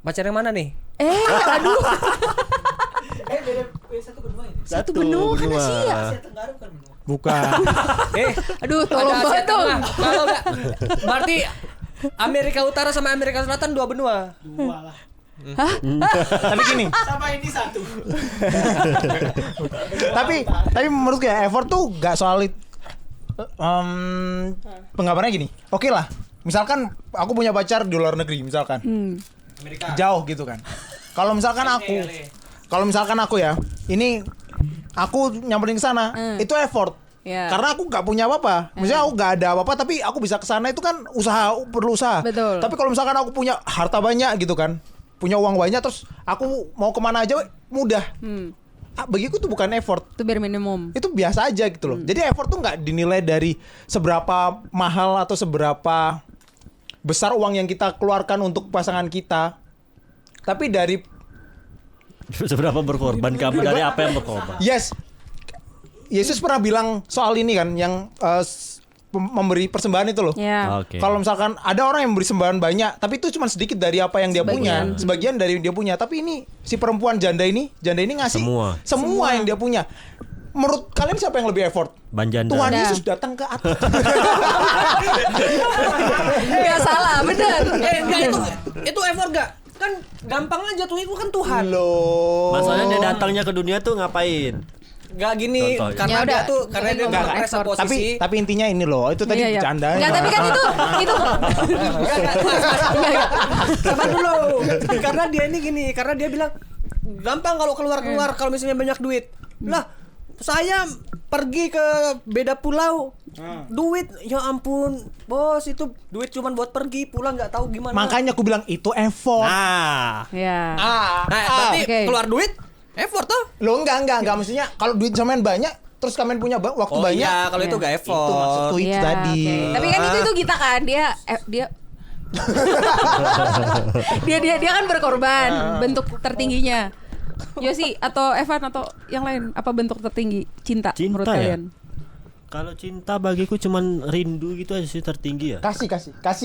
Pacar yang mana nih? Aduh. Satu benua ini. Satu benua kan Asia. Tenggara bukan benua. Bukan. Aduh, tolong Ada Asia bantu. Tengah. Kalau enggak, berarti Amerika Utara sama Amerika Selatan 2 benua. 2 lah. Tapi gini. Sama ini satu. tapi menurut gue ya, effort tuh gak soal penggambarannya gini. Oke lah. Misalkan aku punya pacar di luar negeri misalkan. Amerika. Jauh gitu kan. Kalau misalkan aku ya, ini aku nyamperin ke sana, itu effort. Ya. Karena aku nggak punya apa-apa. Misalnya aku nggak ada apa-apa, tapi aku bisa ke sana itu kan perlu usaha. Betul. Tapi kalau misalkan aku punya harta banyak gitu kan, punya uang banyak, terus aku mau kemana aja mudah. Bagiku tuh bukan effort. Itu bare minimum. Itu biasa aja gitu loh. Jadi effort tuh nggak dinilai dari seberapa mahal atau seberapa besar uang yang kita keluarkan untuk pasangan kita, tapi dari Seberapa berkorban kamu dari apa yang berkorban? yes, Yesus pernah bilang soal ini kan, yang memberi persembahan itu loh. Ya. Oke. Kalau misalkan ada orang yang memberi sembahan banyak, tapi itu cuma sedikit dari apa yang dia punya, sebagian dari dia punya. Tapi ini si perempuan janda ini ngasih semua yang dia punya. Menurut kalian siapa yang lebih effort? Banjanda. Tuhan Yesus datang ke atas. Gak salah, bener. Itu effort gak? Kan gampang aja tuh, itu kan Tuhan. Loh. Masalahnya dia datangnya ke dunia tuh ngapain? Gak gini, Contoh. karena Ya dia udah, tuh karena dia nggak merasa effort. posisi. Tapi intinya ini loh, itu tadi Iya, iya. bercanda. Enggak, tapi kan itu Sabar dulu. Karena dia ini gini, karena dia bilang gampang kalau keluar kalau misalnya banyak duit. Lah, saya pergi ke beda pulau. Duit, ya ampun, bos, itu duit cuman buat pergi, pulang nggak tahu gimana. Makanya aku bilang itu effort. Nah, ya. berarti oke. keluar duit effort tuh. Lo enggak maksudnya kalau duit sampean banyak terus kalian punya waktu Oh banyak. iya, kalau itu nggak effort. Itu maksudku itu Iya, tadi. oke. Tapi kan itu kita kan dia dia kan berkorban bentuk tertingginya. Yosi atau Evan atau yang lain apa bentuk tertinggi cinta, menurut Cinta ya? kalian? Kalau cinta bagiku cuman rindu gitu aja sih tertinggi ya. Kasih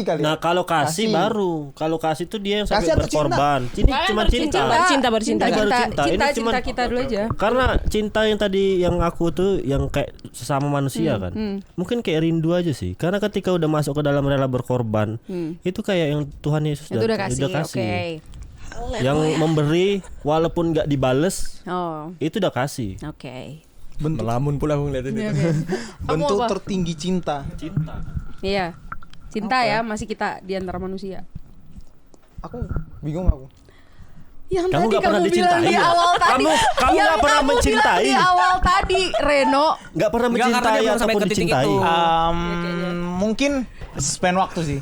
kali. Nah kalau kasih baru, kalau kasih tuh dia yang Kasih sampai atau cinta? berkorban. Ini cuma cinta. Cinta. Ini baru cinta. Ini Cinta cuman- kita dulu aja. Karena cinta yang tadi yang aku tuh yang kayak sesama manusia kan, mungkin kayak rindu aja sih. Karena ketika udah masuk ke dalam rela berkorban, itu kayak yang Tuhan Yesus Itu udah kasih. Oke. Yang memberi walaupun nggak dibales, Oh, itu udah kasih. oke. Melamun pula aku ngeliatin itu. Bentuk apa? tertinggi cinta. Iya. Cinta ya masih kita di antara manusia. Aku bingung aku. Yang Kamu tadi nggak pernah kamu bilang di dicintai ya? awal tadi. Kamu yang nggak pernah kamu mencintai. bilang di awal tadi, Reno. Nggak pernah Nggak, karena mencintai dia belum sampai ataupun ke titik dicintai. itu. Mungkin spend waktu sih.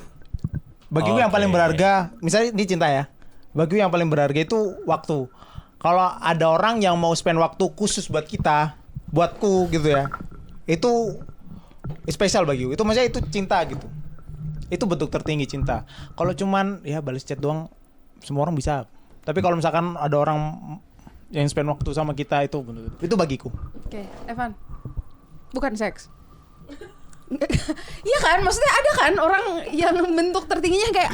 Bagiku yang Oke. paling berharga, misalnya ini cinta ya. Bagiku yang paling berharga itu waktu. Kalau ada orang yang mau spend waktu khusus buat kita, buatku gitu ya, itu spesial bagiku. Itu maksudnya itu cinta gitu. Itu bentuk tertinggi cinta. Kalau cuman ya balas chat doang, semua orang bisa. Tapi kalau misalkan ada orang yang spend waktu sama kita itu bagiku. Oke, Evan. Bukan seks. Iya kan, maksudnya ada kan orang yang bentuk tertingginya kayak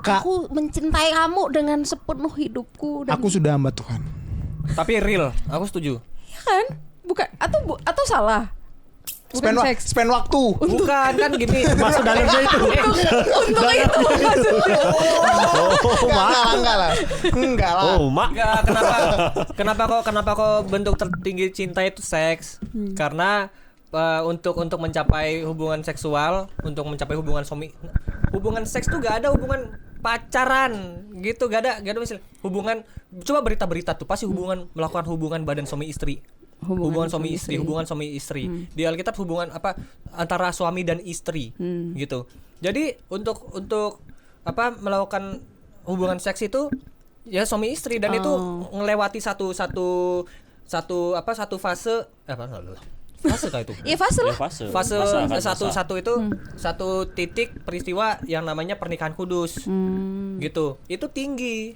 Kak. aku mencintai kamu dengan sepenuh hidupku dan Aku sudah hamba Tuhan. Tapi real, aku setuju. iya kan? Bukan atau salah. Bukan seks. Spend waktu. Bukan kan gini. Masuk dalamnya itu. Untuk itu maksudnya. Enggak lah. Oh, mak. Enggak, kenapa kok bentuk tertinggi cinta itu seks? Karena untuk mencapai hubungan seksual, untuk mencapai hubungan hubungan seks tuh gak ada hubungan pacaran gitu, gak ada misalnya hubungan, coba berita-berita tuh pasti melakukan hubungan badan suami istri. Hubungan suami istri. Di Alkitab hubungan apa antara suami dan istri gitu. Jadi untuk melakukan hubungan seks itu ya suami istri dan itu ngelewati satu fase fase kayak itu. Iya fase lah. Fase satu itu satu titik peristiwa yang namanya pernikahan kudus. Gitu. Itu tinggi.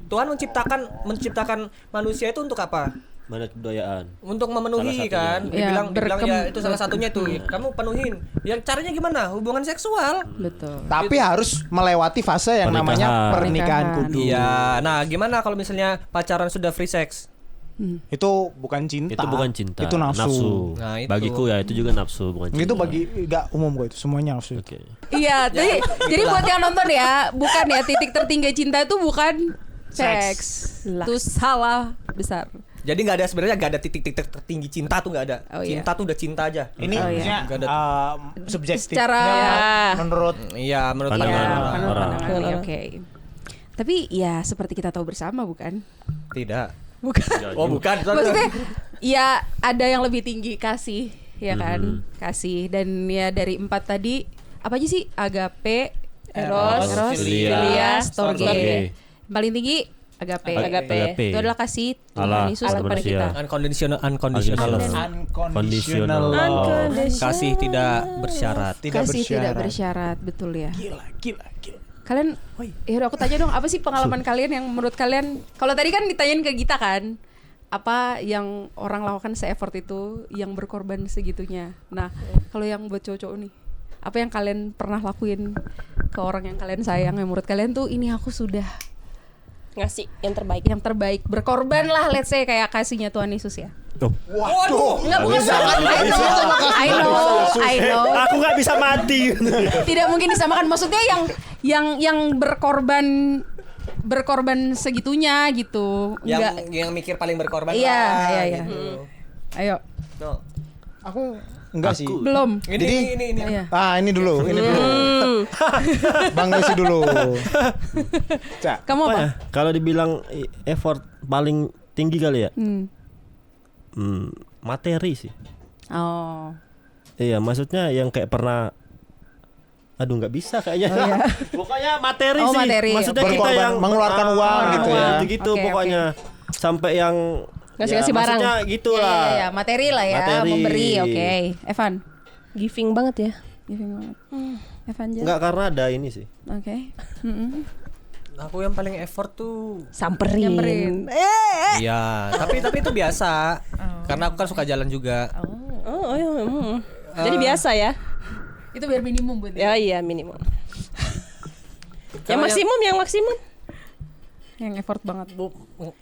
Tuhan menciptakan manusia itu untuk apa? Mana kebudayaan? Untuk memenuhi kan. Ya, Dibilang ya itu salah satunya tuh. Kamu penuhin. Yang caranya gimana? Hubungan seksual. Betul. Tapi harus melewati fase yang namanya pernikahan kudus. Iya. Nah, gimana kalau misalnya pacaran sudah free sex? Itu bukan cinta. Itu bukan cinta. Itu nafsu. Nah, itu. Bagiku ya itu juga nafsu, bukan cinta. Itu bagi enggak umum kok itu, semuanya nafsu. Oke. Iya, jadi buat yang nonton ya, bukan ya titik tertinggi cinta itu bukan Seks. Lah. Itu salah besar. Jadi sebenarnya nggak ada titik-titik tertinggi cinta tuh nggak ada. Oh, iya. Cinta tuh udah cinta aja. Ini Oh, iya. maksudnya, Nggak ada. subjektif. Secara- menurut Iya, menurut Pandangan Ya, pandangan orang. pandangan Orang. nih, oke. Tapi ya seperti kita tahu bersama bukan? tidak. Bukan. Oh, bukan. Maksudnya ya ada yang lebih tinggi kasih, ya kan? Kasih dan ya dari 4 tadi apa aja sih? Agape, Eros, Philia, Storge. Storge. Paling tinggi agape. Agape. Itu adalah kasih Allah, Tuhan Yesus Allah kepada manusia. kita. Unconditional love. unconditional love. Kasih tidak bersyarat. Tidak Kasih tidak bersyarat. bersyarat, betul ya. Gila. Kalian, ya udah aku tanya dong, apa sih pengalaman kalian yang menurut kalian? Kalau tadi kan ditanyain ke Gita kan, apa yang orang lakukan se-effort itu, yang berkorban segitunya. Nah, kalau yang buat cowok-cowok nih, apa yang kalian pernah lakuin ke orang yang kalian sayang, yang menurut kalian tuh ini aku sudah Ngasih yang terbaik. yang terbaik, berkorban lah, let's say kayak kasihnya Tuhan Yesus ya. Tuh. Waduh. Enggak, bukan I know. Aku nggak bisa mati. Tidak mungkin disamakan, maksudnya yang berkorban segitunya gitu. Enggak. Yang mikir paling berkorban. Iya, lah, iya, iya. gitu. Ayo, No. Aku enggak sih. belum. Ini. Iya. Ini dulu. Bang Yosi dulu. Cak. Kamu apa? Apa ya? Kalau dibilang effort paling tinggi kali ya, materi sih. Oh. Iya, maksudnya yang kayak pernah, aduh nggak bisa kayaknya. Oh, iya. Pokoknya materi Oh, sih. materi. Maksudnya kita Berkorban, yang mengeluarkan uang gitu ya. Gitu Oke, pokoknya. Sampai yang Ngasih-ngasih barang. maksudnya gitulah. Iya, materi lah ya, Materi. memberi. Oke. Evan. Giving banget ya. Giving banget. Evan aja. Enggak, karena ada ini sih. Oke. Mm-mm. Aku yang paling effort tuh. Samperin. Nyamperin. Iya, tapi itu biasa. Karena aku kan suka jalan juga. Oh, iya. Jadi biasa ya. Itu biar minimum buat dia. Ya iya minimum. Karena yang maksimum. Yang effort banget.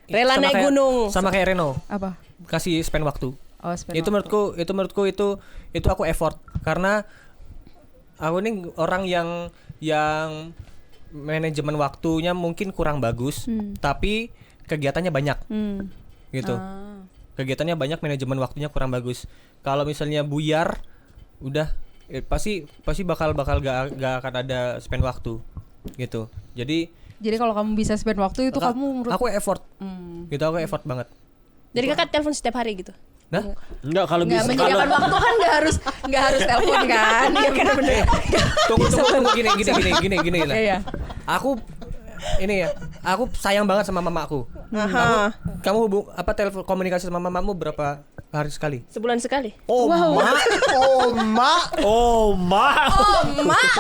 Rela sama naik kayak- gunung. Sama kayak Reno, Apa? kasih spend waktu. Oh, spend Itu waktu. menurutku itu aku effort karena aku nih orang yang manajemen waktunya mungkin kurang bagus, tapi kegiatannya banyak. Gitu. Kegiatannya banyak, manajemen waktunya kurang bagus. Kalau misalnya buyar, udah pasti bakal gak akan ada spend waktu. Gitu. Jadi kalau kamu bisa spend waktu itu kamu menurut aku effort. Gitu, aku effort banget. Jadi kakak telepon setiap hari gitu. Nah, Enggak, kalau nggak bisa menyediakan waktu kan nggak harus telepon kan. Iya benar-benar. tunggu gini lah. Iya. Aku ini ya, aku sayang banget sama mamaku. Kamu telepon komunikasi sama mamamu berapa hari sekali? Sebulan sekali. Oh, mak. Oh, ma. Mak.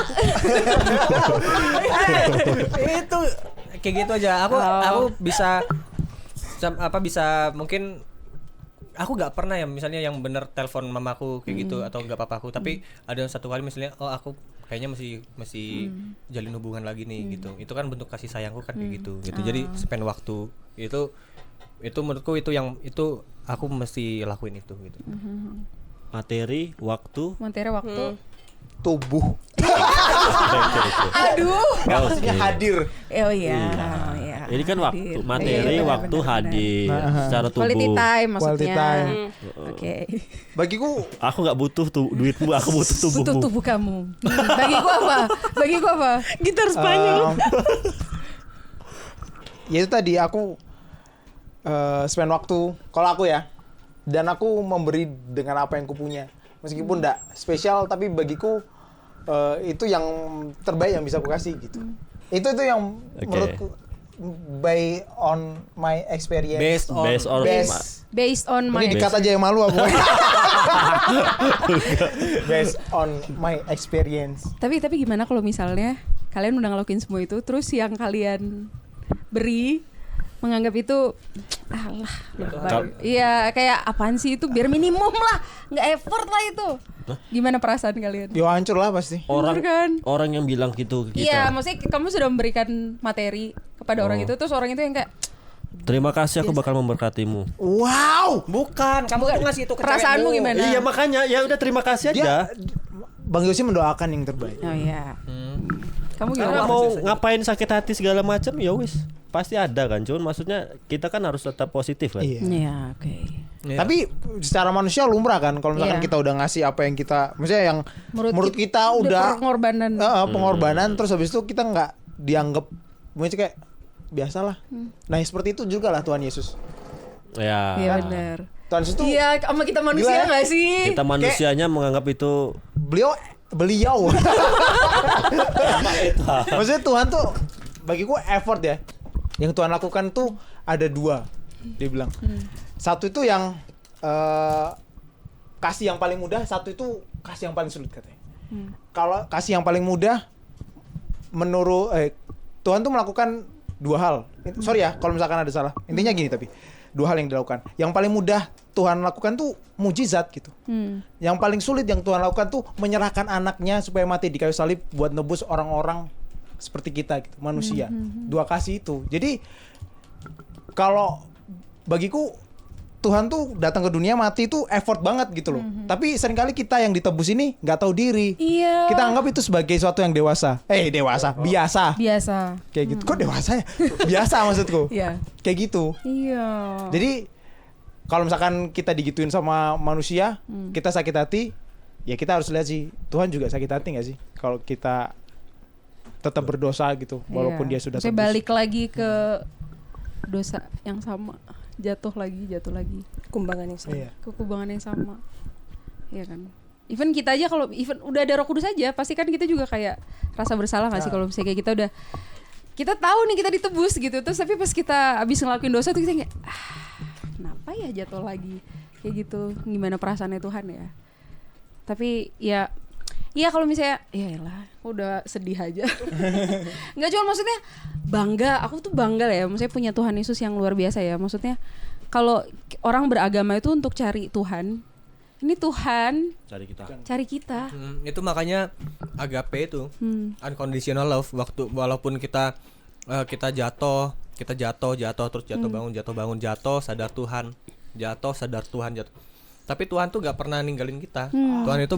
Itu kayak gitu aja. Aku bisa mungkin aku nggak pernah ya misalnya yang bener telepon mamaku kayak gitu atau nggak papaku, tapi ada satu kali misalnya aku kayaknya masih jalin hubungan lagi nih gitu. Itu kan bentuk kasih sayangku kan kayak gitu. Jadi spend waktu itu menurutku itu aku mesti lakuin itu gitu. Materi, waktu. Tubuh. Aduh. Nggak, maksudnya hadir. Oh iya. Oh, iya. Ini kan waktu, materi, Iya, waktu benar-benar. hadir secara tubuh. Quality time maksudnya. Quality time. Oke. Bagiku Aku nggak butuh duitmu, aku butuh tubuhmu. Butuh tubuh kamu. Bagiku apa? Gitar Spanyol. Ya itu tadi aku spend waktu kalau aku ya, dan aku memberi dengan apa yang kupunya meskipun enggak spesial, tapi bagiku itu yang terbaik yang bisa aku kasih gitu. Itu yang menurutku by on my experience. Based on Based on my Ini dikat aja yang malu aku. Based on my experience. Tapi gimana kalau misalnya kalian udah ngelakuin semua itu, terus yang kalian beri menganggap itu alah lebay. Iya, kayak apaan sih itu, biar minimum lah, nggak effort lah itu. Gimana perasaan kalian? Yo hancur lah pasti. Orang kan? orang yang bilang gitu ke kita. Iya, maksudnya kamu sudah memberikan materi kepada orang itu, terus orang itu yang kayak Terima kasih, aku bakal memberkatimu. Wow. Bukan, kamu tuh ngasih itu ke perasaanmu cewekmu. gimana? Iya, makanya ya udah terima kasih aja. Bang Yosi mendoakan yang terbaik. Oh iya. Kamu Karena gimana? mau ngapain sakit hati segala macam ya wis. pasti ada kan. Cuman maksudnya kita kan harus tetap positif kan. Iya. Iya, oke. Iya. Tapi secara manusia lumrah kan kalau misalkan Iya. kita udah ngasih apa yang kita, maksudnya yang menurut Menurut kita udah pengorbanan. pengorbanan, terus habis itu kita nggak dianggap, maksudnya kayak biasalah. Nah seperti itu juga lah Tuhan Yesus. Ya. Iya benar. Tuhan Yesus tuh Iya, sama kita manusia Gila ya. nggak sih? Kita manusianya menganggap itu beliau maksudnya Tuhan tuh bagiku effort ya. Yang Tuhan lakukan tuh ada 2. Dia bilang. Satu itu yang kasih yang paling mudah, satu itu kasih yang paling sulit katanya. Kalau kasih yang paling mudah menurut Tuhan tuh melakukan 2 hal. Sorry ya kalau misalkan ada salah. Intinya gini tapi 2 hal yang dilakukan. Yang paling mudah Tuhan lakukan tuh mujizat gitu. Yang paling sulit yang Tuhan lakukan tuh menyerahkan anaknya supaya mati di kayu salib buat nebus orang-orang seperti kita gitu, manusia. 2 kasih itu. Jadi kalau bagiku Tuhan tuh datang ke dunia mati itu effort banget gitu loh. Tapi seringkali kita yang ditebus ini nggak tahu diri. Iya. Kita anggap itu sebagai sesuatu yang dewasa. Biasa. Biasa. Kayak gitu. Kok dewasa ya? Biasa maksudku. Iya. Kayak gitu. Iya. Jadi kalau misalkan kita digituin sama manusia, kita sakit hati, ya kita harus lihat sih Tuhan juga sakit hati nggak sih? Kalau kita tetap berdosa gitu, walaupun dia sudah Maksudnya tebus. balik lagi ke dosa yang sama, jatuh lagi. Kumbangan yang sama. Iya. Kekubangan yang sama. Iya kan? Even kita aja kalau even udah ada Roh Kudus aja, pasti kan kita juga kayak rasa bersalah nggak sih kalau misalnya kayak kita tahu nih kita ditebus gitu, terus tapi pas kita abis ngelakuin dosa tuh kita kayak kenapa ya jatuh lagi kayak gitu, gimana perasaannya Tuhan ya. Tapi ya kalau misalnya ya elah udah sedih aja. Nggak, cuma maksudnya bangga, aku tuh bangga lah ya, maksudnya punya Tuhan Yesus yang luar biasa ya. Maksudnya kalau orang beragama itu untuk cari Tuhan, ini Tuhan cari kita. Itu makanya agape itu unconditional love. Walaupun kita jatuh terus jatuh bangun, sadar Tuhan, jatuh. Tapi Tuhan tuh gak pernah ninggalin kita. Tuhan itu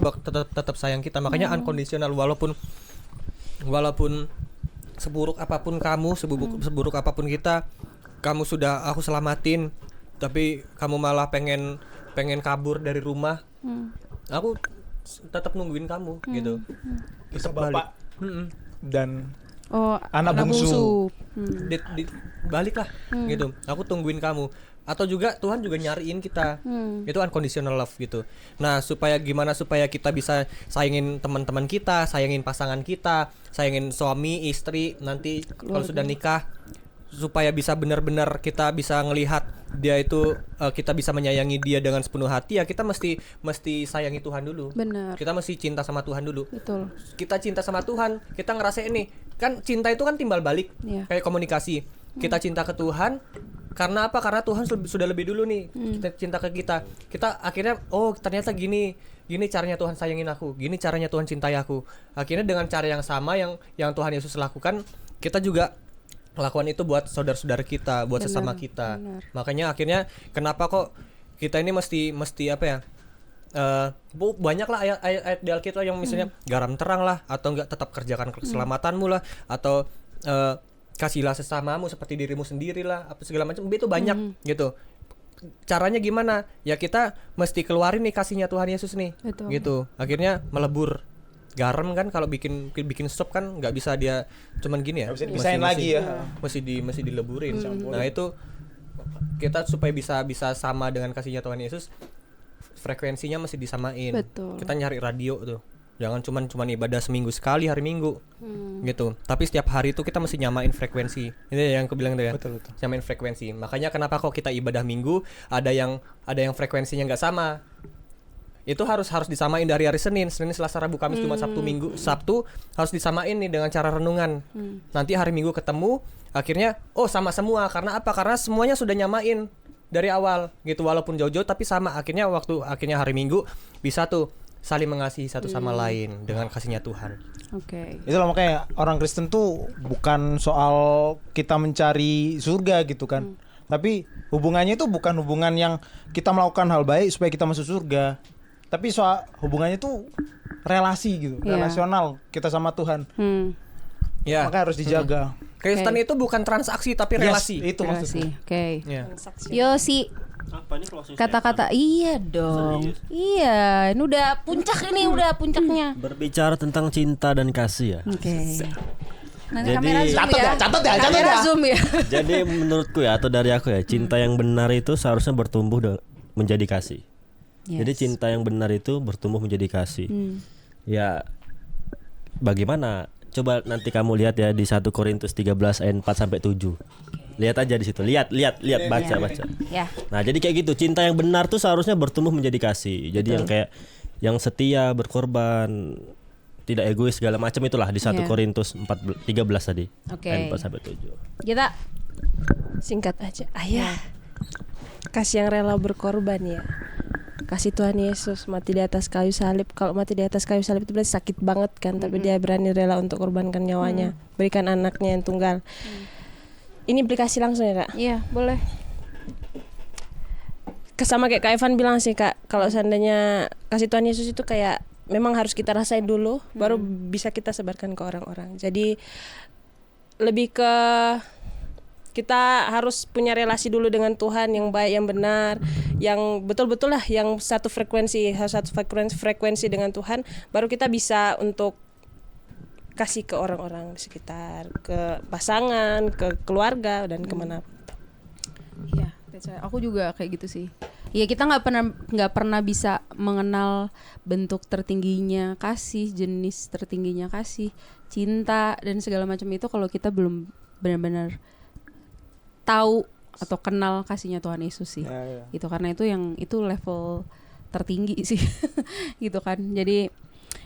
tetap sayang kita. Makanya unconditional, walaupun seburuk apapun kamu, seburuk apapun kita, kamu sudah aku selamatin, tapi kamu malah pengen kabur dari rumah, aku tetap nungguin kamu gitu. Kita bapak dan Oh, anak bungsu. Baliklah gitu. Aku tungguin kamu. Atau juga Tuhan juga nyariin kita. Itu unconditional love gitu. Nah, supaya kita bisa sayangin teman-teman kita, sayangin pasangan kita, sayangin suami, istri, nanti kalau sudah nikah, supaya bisa benar-benar kita bisa ngelihat dia itu, kita bisa menyayangi dia dengan sepenuh hati, ya kita mesti sayangi Tuhan dulu. Benar. Kita mesti cinta sama Tuhan dulu. Betul. Kita cinta sama Tuhan, kita ngerasain nih, kan cinta itu kan timbal balik, kayak komunikasi. Kita cinta ke Tuhan karena apa? Karena Tuhan sudah lebih dulu nih kita cinta ke kita. Kita akhirnya ternyata gini caranya Tuhan sayangin aku, gini caranya Tuhan cintai aku. Akhirnya dengan cara yang sama yang Tuhan Yesus lakukan, kita juga lakukan itu buat saudara-saudara kita, buat sesama kita. Makanya akhirnya kenapa kok kita ini mesti apa ya? Banyak lah ayat di Alkitab yang misalnya garam terang lah, atau enggak tetap kerjakan keselamatanmu lah, atau kasihlah sesamamu seperti dirimu sendiri lah, apa segala macam, itu banyak gitu. Caranya gimana? Ya kita mesti keluarin nih kasihnya Tuhan Yesus nih. Betul. Gitu. Akhirnya melebur. Garam kan kalau bikin sup kan nggak bisa dia cuman gini ya. Nggak bisa dipisahin lagi ya. Mesti dileburin. Nah, itu kita supaya bisa sama dengan kasihnya Tuhan Yesus, frekuensinya mesti disamain. Betul. Kita nyari radio tuh. Jangan cuman ibadah seminggu sekali hari Minggu. Gitu. Tapi setiap hari itu kita mesti nyamain frekuensi. Ini yang aku bilang tuh ya. Betul. Nyamain frekuensi. Makanya kenapa kok kita ibadah Minggu ada yang frekuensinya nggak sama. Itu harus disamain dari hari Senin, Selasa, Rabu, Kamis, Jumat, Sabtu, Minggu. Sabtu harus disamain nih dengan cara renungan. Nanti hari Minggu ketemu, akhirnya sama semua. Karena apa? Karena semuanya sudah nyamain dari awal gitu, walaupun jauh-jauh tapi sama. Akhirnya hari Minggu bisa tuh saling mengasihi satu sama lain dengan kasihnya Tuhan. Oke. Itulah makanya orang Kristen tuh bukan soal kita mencari surga gitu kan. Tapi hubungannya itu bukan hubungan yang kita melakukan hal baik supaya kita masuk surga. Tapi soal hubungannya tuh relasi gitu, relasional kita sama Tuhan. Ya. Maka harus dijaga. Kristen itu bukan transaksi tapi Yes, relasi. itu maksudnya. Relasi. Oke. Iya. Yo si Apa ini closing kata-kata iya dong. Serius? Iya, ini udah puncaknya. berbicara tentang cinta dan kasih ya. Oke. Nanti Jadi- kamera zoom Catat ya, catat ya, catat Kamera ya. zoom ya. Jadi menurutku ya atau dari aku ya, cinta yang benar itu seharusnya bertumbuh menjadi kasih. Jadi cinta yang benar itu bertumbuh menjadi kasih. Ya bagaimana? Coba nanti kamu lihat ya di 1 Korintus 13 ayat 4 sampai 7. Lihat aja di situ. Lihat, baca. Ya. Nah, jadi kayak gitu. Cinta yang benar tuh seharusnya bertumbuh menjadi kasih. Jadi yang kayak yang setia, berkorban, tidak egois segala macam itulah di 1 Iya. Korintus 13 tadi. Oke. Ayat 4 sampai 7. Kita Singkat aja. Ayah. Kasih yang rela berkorban ya. Kasih Tuhan Yesus mati di atas kayu salib. Kalau mati di atas kayu salib itu berarti sakit banget kan, tapi dia berani rela untuk korbankan nyawanya, berikan anaknya yang tunggal. Ini implikasi langsung ya, Kak. iya, boleh. Sama kayak Kak Evan bilang sih, Kak, kalau seandainya kasih Tuhan Yesus itu kayak memang harus kita rasain dulu baru bisa kita sebarkan ke orang-orang. Jadi lebih ke kita harus punya relasi dulu dengan Tuhan yang baik, yang benar, yang betul-betul lah, yang satu frekuensi, harus satu frekuensi dengan Tuhan, baru kita bisa untuk kasih ke orang-orang di sekitar, ke pasangan, ke keluarga dan kemana. Iya, that's right. Aku juga kayak gitu sih. Ya kita nggak pernah bisa mengenal bentuk tertingginya kasih, jenis tertingginya kasih, cinta dan segala macam itu kalau kita belum benar-benar tahu atau kenal kasihnya Tuhan Yesus sih. Ya. Gitu, karena itu level tertinggi sih. Gitu kan. Jadi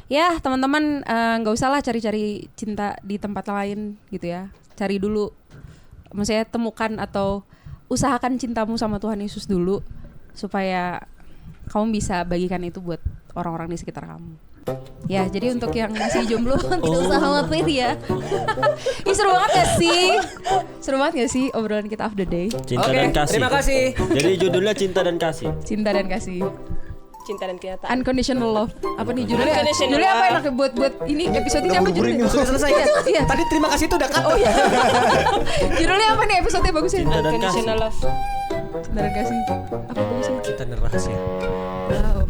ya teman-teman nggak usah lah cari-cari cinta di tempat lain gitu ya. Cari dulu, maksudnya temukan atau usahakan cintamu sama Tuhan Yesus dulu supaya kamu bisa bagikan itu buat orang-orang di sekitar kamu. Ya, jadi untuk yang masih jomblo tidak usah khawatir ya. Ih, seru banget gak sih? Seru banget gak sih obrolan kita of the day? Cinta Oke, dan kasih. terima kasih. Jadi judulnya Cinta dan Kasih. Cinta dan kasih. Cinta dan kenyataan. Unconditional love. Apa nih judulnya? Unconditional Judulnya apa love. enak buat ini episode ini apa judulnya? Sudah selesai. Iya. Tadi terima kasih itu udah cut. Oh iya. Judulnya apa nih episode bagus ya? Cinta dan kasih. Unconditional love. Cinta dan kasih. Apa bagusnya? Kita rahasia. Wow.